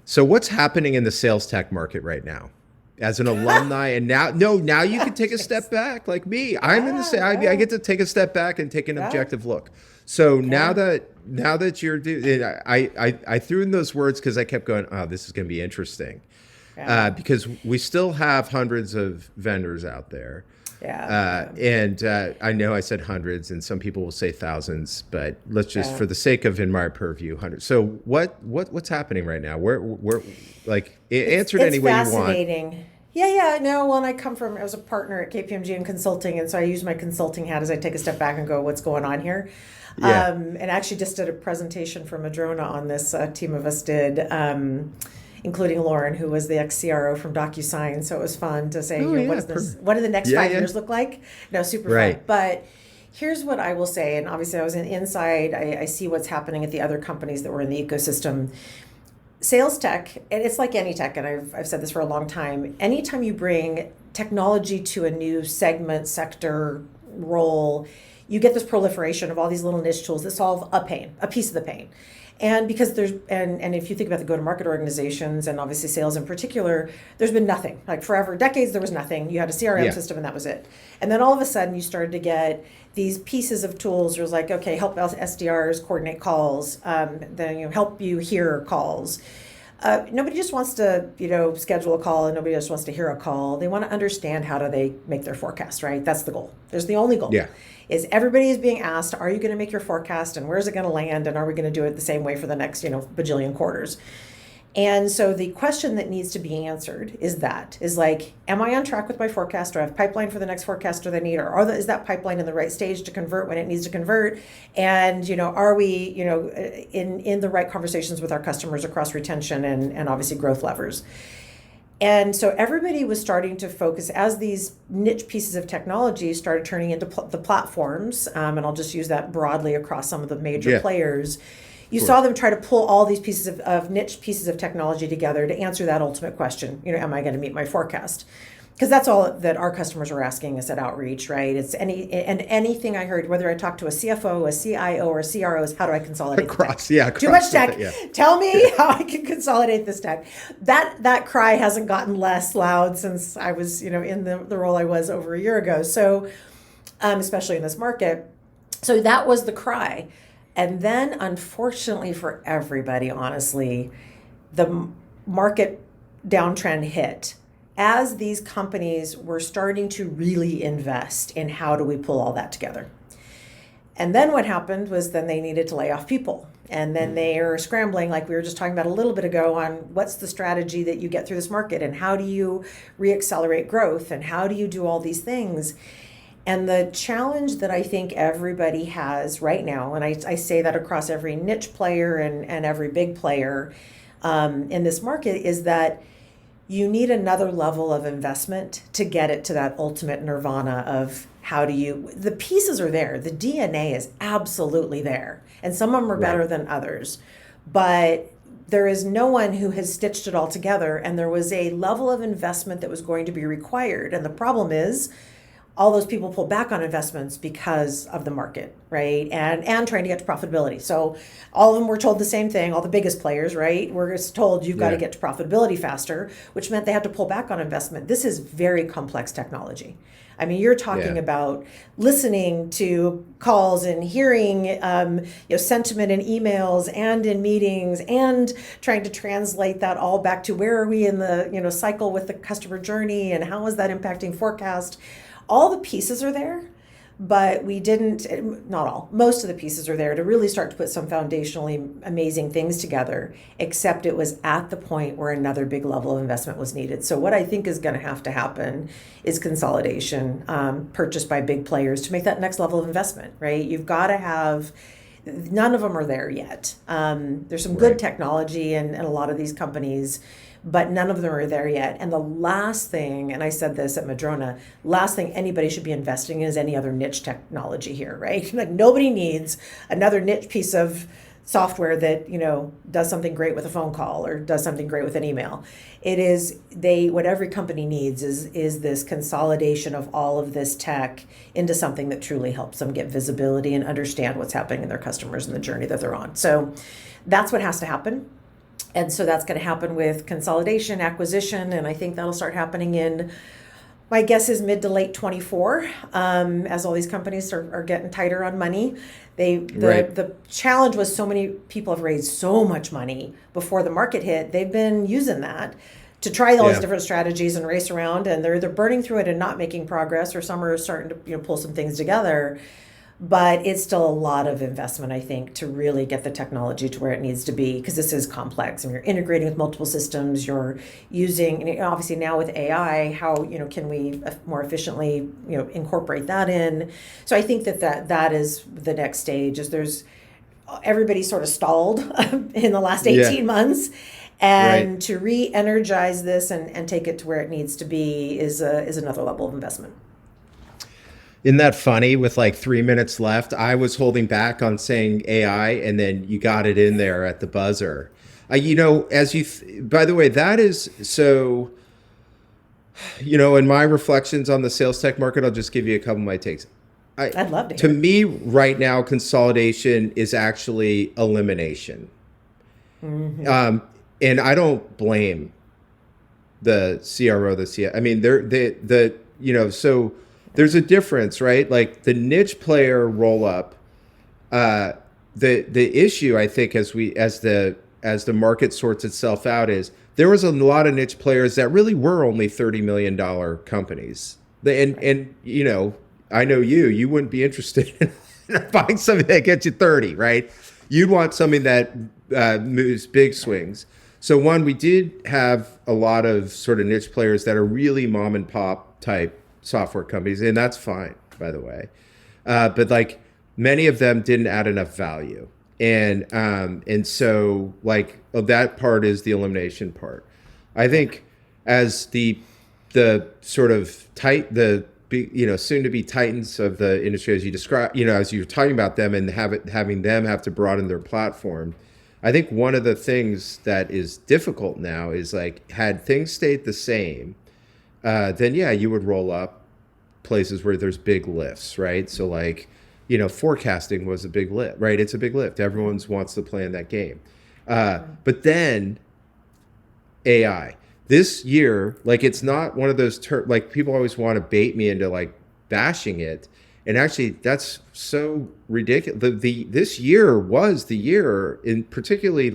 So what's happening in the sales tech market right now? As an alumni, and now, no, now you can take a step Just, back like me. I'm in the yeah, same, I yeah, get to take a step back and take an yeah. objective look. So Okay. now that you're doing, I threw in those words because I kept going, oh, this is going to be interesting. Yeah, Because we still have hundreds of vendors out there. yeah, yeah, And I know I said hundreds, and some people will say thousands, but let's just, yeah. for the sake of in my purview, hundreds. So what's happening right now? Where like answer it It's any way you want. fascinating. Yeah, yeah, no, well, and I was a partner at KPMG in consulting, and so I use my consulting hat as I take a step back and go, what's going on here? Yeah, And actually just did a presentation for Madrona on this, team of us did, including Lauren, who was the ex-CRO from DocuSign. So it was fun to say, oh what yeah, is this? What do the next yeah, five yeah, years look like? No, super fun. right. But here's what I will say, and obviously I was inside, I see what's happening at the other companies that were in the ecosystem. Sales tech, and it's like any tech, and I've said this for a long time, anytime you bring technology to a new segment, sector, role, you get this proliferation of all these little niche tools that solve a piece of the pain. And because and if you think about the go-to-market organizations and obviously sales in particular, there's been nothing. Like forever, decades, there was nothing. You had a CRM Yeah, system and that was it. And then all of a sudden you started to get these pieces of tools. It was like, okay, help SDRs coordinate calls, then help you hear calls. Nobody just wants to, schedule a call, and nobody just wants to hear a call. They want to understand how do they make their forecast, right? That's the goal. There's the only goal. yeah. Is everybody is being asked, are you going to make your forecast, and where's it going to land, and are we going to do it the same way for the next, bajillion quarters? And so the question that needs to be answered is like, am I on track with my forecast? Do I have pipeline for the next forecast that I need? Or is that pipeline in the right stage to convert when it needs to convert? And, are we, in the right conversations with our customers across retention and obviously growth levers? And so everybody was starting to focus as these niche pieces of technology started turning into the platforms. And I'll just use that broadly across some of the major Yeah, players. of You saw course. them try to pull all these pieces of niche pieces of technology together to answer that ultimate question. Am I going to meet my forecast? Because that's all that our customers are asking us at outreach, right? It's anything I heard, whether I talk to a CFO, a CIO, or a CRO, is how do I consolidate the tech? Across, yeah, Too much across the tech. yeah, Tell yeah. me how I can consolidate this tech. That cry hasn't gotten less loud since I was, in the role I was over a year ago. So, especially in this market. So that was the cry. And then, unfortunately for everybody, honestly, the market downtrend hit as these companies were starting to really invest in how do we pull all that together. And then what happened was then they needed to lay off people. And then they are scrambling, like we were just talking about a little bit ago, on what's the strategy that you get through this market and how do you reaccelerate growth and how do you do all these things. And the challenge that I think everybody has right now, and I say that across every niche player and every big player in this market, is that you need another level of investment to get it to that ultimate nirvana of the pieces are there. The DNA is absolutely there. And some of them are Right. better than others. But there is no one who has stitched it all together. And there was a level of investment that was going to be required. And the problem is, all those people pull back on investments because of the market, right? And trying to get to profitability. So all of them were told the same thing, all the biggest players, right? Were just told you've got to Yeah, get to profitability faster, which meant they had to pull back on investment. This is very complex technology. I mean, you're talking yeah. about listening to calls and hearing, sentiment in emails and in meetings, and trying to translate that all back to where are we in the cycle with the customer journey and how is that impacting forecast. All the pieces are there, but we didn't, not all, most of the pieces are there to really start to put some foundationally amazing things together, except it was at the point where another big level of investment was needed. So what I think is going to happen is consolidation, purchased by big players to make that next level of investment, right? You've got to have, none of them are there yet. There's some good Right. technology in a lot of these companies, but none of them are there yet. And the last thing, and I said this at Madrona, last thing anybody should be investing in is any other niche technology here, right? Like nobody needs another niche piece of software that, does something great with a phone call or does something great with an email. It is what every company needs is this consolidation of all of this tech into something that truly helps them get visibility and understand what's happening in their customers and the journey that they're on. So that's what has to happen. And so that's going to happen with consolidation, acquisition, and I think that'll start happening in, my guess is mid to late 24, as all these companies are getting tighter on money. The challenge was so many people have raised so much money before the market hit. They've been using that to try all these different strategies and race around, and they're either burning through it and not making progress, or some are starting to pull some things together. But it's still a lot of investment, I think, to really get the technology to where it needs to be, because this is complex and you're integrating with multiple systems. You're using, and obviously now with AI, how can we more efficiently incorporate that in? So I think that is the next stage. Is everybody sort of stalled in the last 18 months, and to re-energize this and take it to where it needs to be is another level of investment. Isn't that funny? With like 3 minutes left, I was holding back on saying AI, and then you got it in there at the buzzer. By the way, that is so. In my reflections on the sales tech market, I'll just give you a couple of my takes. I'd love to. To me, right now, consolidation is actually elimination, and I don't blame the CRO, the CI. I mean, so. There's a difference, right? Like the niche player roll up. The issue, I think, as the market sorts itself out, is there was a lot of niche players that really were only $30 million companies. And I know you wouldn't be interested in buying something that gets you 30, right? You'd want something that moves big swings. So we did have a lot of sort of niche players that are really mom and pop type software companies, and that's fine, by the way. But like many of them didn't add enough value, and so that part is the elimination part. I think as the sort of soon to be titans of the industry, as you describe, as you're talking about them and having them have to broaden their platform. I think one of the things that is difficult now is like, had things stayed the same, then you would roll up places where there's big lifts, right? So forecasting was a big lift, right? It's a big lift. Everyone wants to play in that game. But then AI this year, it's not one of those people always want to bait me into bashing it. And actually that's so ridiculous. This year was the year, in particularly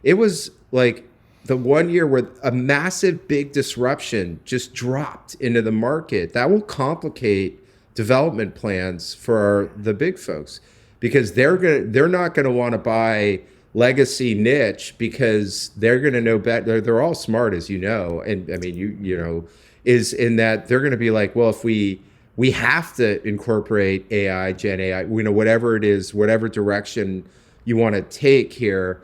it was the 1 year where a massive big disruption just dropped into the market. That will complicate development plans for the big folks, because they're not going to want to buy legacy niche, because they're going to know better. They're all smart, as you know. And I mean, is in that they're going to be like, well, if we have to incorporate AI, Gen AI, whatever it is, whatever direction you want to take here,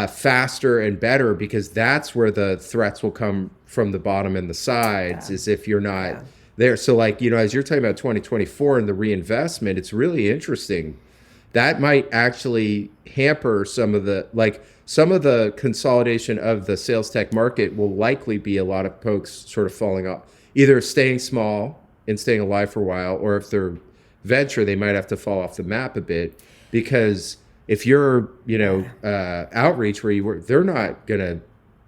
faster and better, because that's where the threats will come from the bottom and the sides, is if you're not there. So as you're talking about 2024 and the reinvestment, it's really interesting. That might actually hamper some of the consolidation of the sales tech market. Will likely be a lot of folks sort of falling off, either staying small and staying alive for a while, or if they're venture, they might have to fall off the map a bit, because if you're, outreach where you work, they're not going to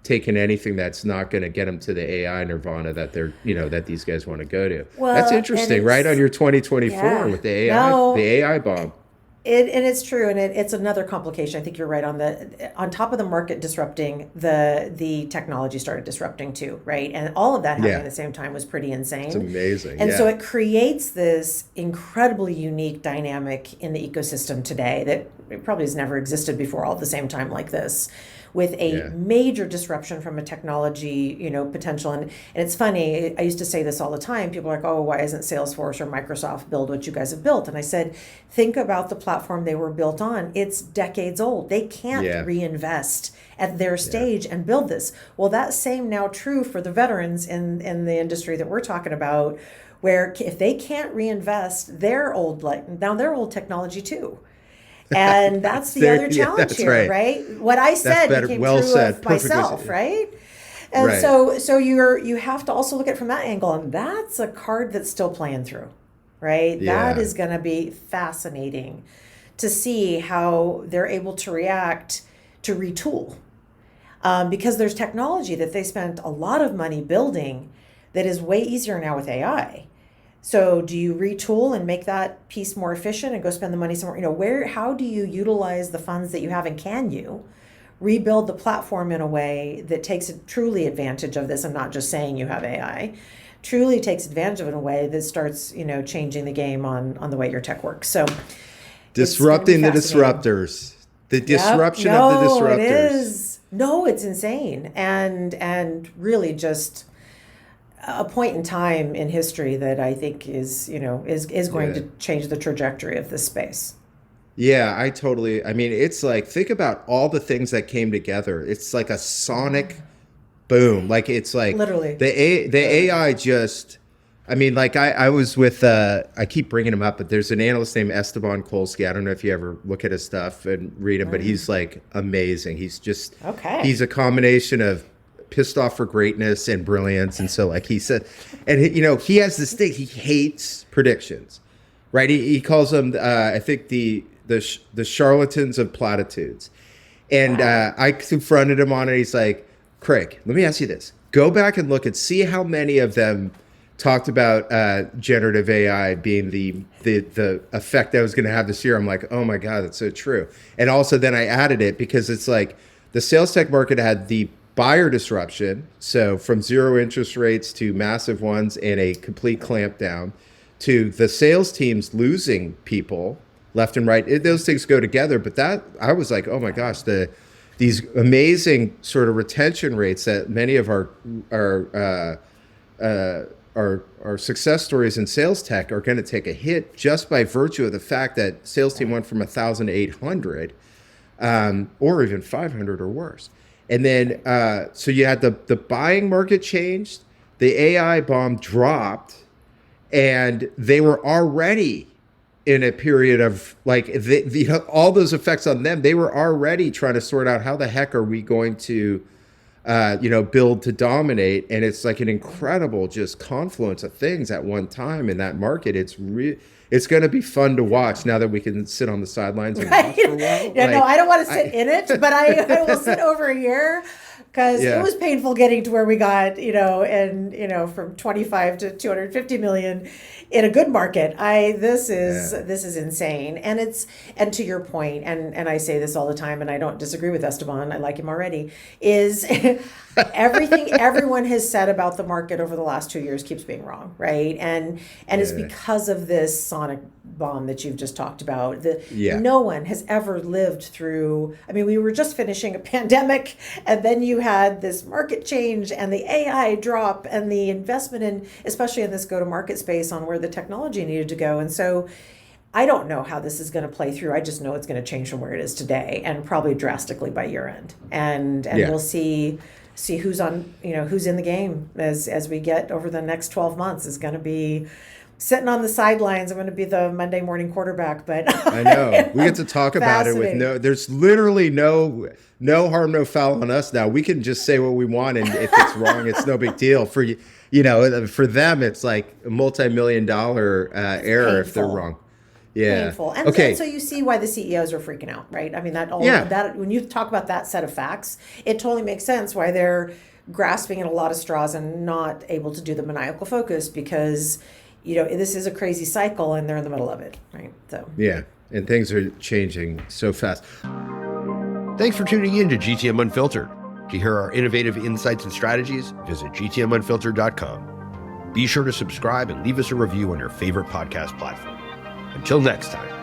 take in anything that's not going to get them to the AI nirvana that they're, that these guys want to go to. Well, that's interesting, right? On your 2024 with the AI bomb. And it's true, and it's another complication. I think you're right on top of the market disrupting, the technology started disrupting too, right? And all of that happening at the same time was pretty insane. It's amazing. And so it creates this incredibly unique dynamic in the ecosystem today that it probably has never existed before, all at the same time like this, with a major disruption from a technology, potential. And it's funny, I used to say this all the time. People are like, oh, why isn't Salesforce or Microsoft build what you guys have built? And I said, think about the platform they were built on. It's decades old. They can't reinvest at their stage and build this. Well, that's same now true for the veterans in the industry that we're talking about, where if they can't reinvest their old technology too. And that's the other challenge here, right? What I said became true of myself, right? And so you have to also look at it from that angle, and that's a card that's still playing through, right? That is going to be fascinating to see how they're able to react to retool. because there's technology that they spent a lot of money building that is way easier now with AI. So do you retool and make that piece more efficient and go spend the money somewhere? How do you utilize the funds that you have, and can you rebuild the platform in a way that takes truly advantage of this, and not just saying you have AI, truly takes advantage of it in a way that starts, changing the game on the way your tech works. So disrupting the disruptors. The disruption of the disruptors. It is. No, it's insane. And really just a point in time in history that I think is going to change the trajectory of this space. Yeah, I mean, it's like, think about all the things that came together. It's like a sonic boom. Like, it's like literally the AI just, I mean, like I was with, I keep bringing him up, but there's an analyst named Esteban Kolsky. I don't know if you ever look at his stuff and read him, but he's like amazing. He's just, he's a combination of pissed off for greatness and brilliance. And so like he said, and he has this thing, he hates predictions, right? He calls them, I think the charlatans of platitudes. And I confronted him on it. He's like, Craig, let me ask you this. Go back and look and see how many of them talked about generative AI being the effect that was going to have this year. I'm like, oh my God, that's so true. And also then I added it because it's like the sales tech market had the buyer disruption. So from zero interest rates to massive ones and a complete clamp down, to the sales teams losing people left and right. Those things go together. But that, I was like, oh my gosh, these amazing sort of retention rates that many of our success stories in sales tech are going to take a hit just by virtue of the fact that sales team went from 1,000 to 800, or even 500 or worse. And then, so you had the buying market changed, the AI bomb dropped, and they were already in a period of like all those effects on them. They were already trying to sort out how the heck are we going to, build to dominate. And it's like an incredible just confluence of things at one time in that market. It's going to be fun to watch now that we can sit on the sidelines and watch for a while. Yeah, no, I don't want to sit in it, but I will sit over here. Because it was painful getting to where we got, from 25 to 250 million in a good market. This is insane. And to your point, and I say this all the time, and I don't disagree with Esteban, I like him already, is everything everyone has said about the market over the last 2 years keeps being wrong, right? And it's because of this sonic bomb that you've just talked about. No one has ever lived through, I mean, we were just finishing a pandemic, and then you had this market change and the AI drop and the investment in, especially in this go-to-market space, on where the technology needed to go. And so I don't know how this is going to play through. I just know it's going to change from where it is today, and probably drastically by year end. And we'll see who's on, who's in the game as we get over the next 12 months. Is going to be sitting on the sidelines. I'm going to be the Monday morning quarterback, but I know we get to talk about it with there's literally no harm, no foul on us now. We can just say what we want, and if it's wrong, it's no big deal. For for them, it's like a multi-million-dollar error if they're wrong. Yeah. Painful. And so you see why the CEOs are freaking out, right? I mean, that when you talk about that set of facts, it totally makes sense why they're grasping at a lot of straws and not able to do the maniacal focus, because this is a crazy cycle and they're in the middle of it, right? So yeah, and things are changing so fast. Thanks for tuning in to GTM Unfiltered. To hear our innovative insights and strategies, visit gtmunfiltered.com. Be sure to subscribe and leave us a review on your favorite podcast platform. Until next time.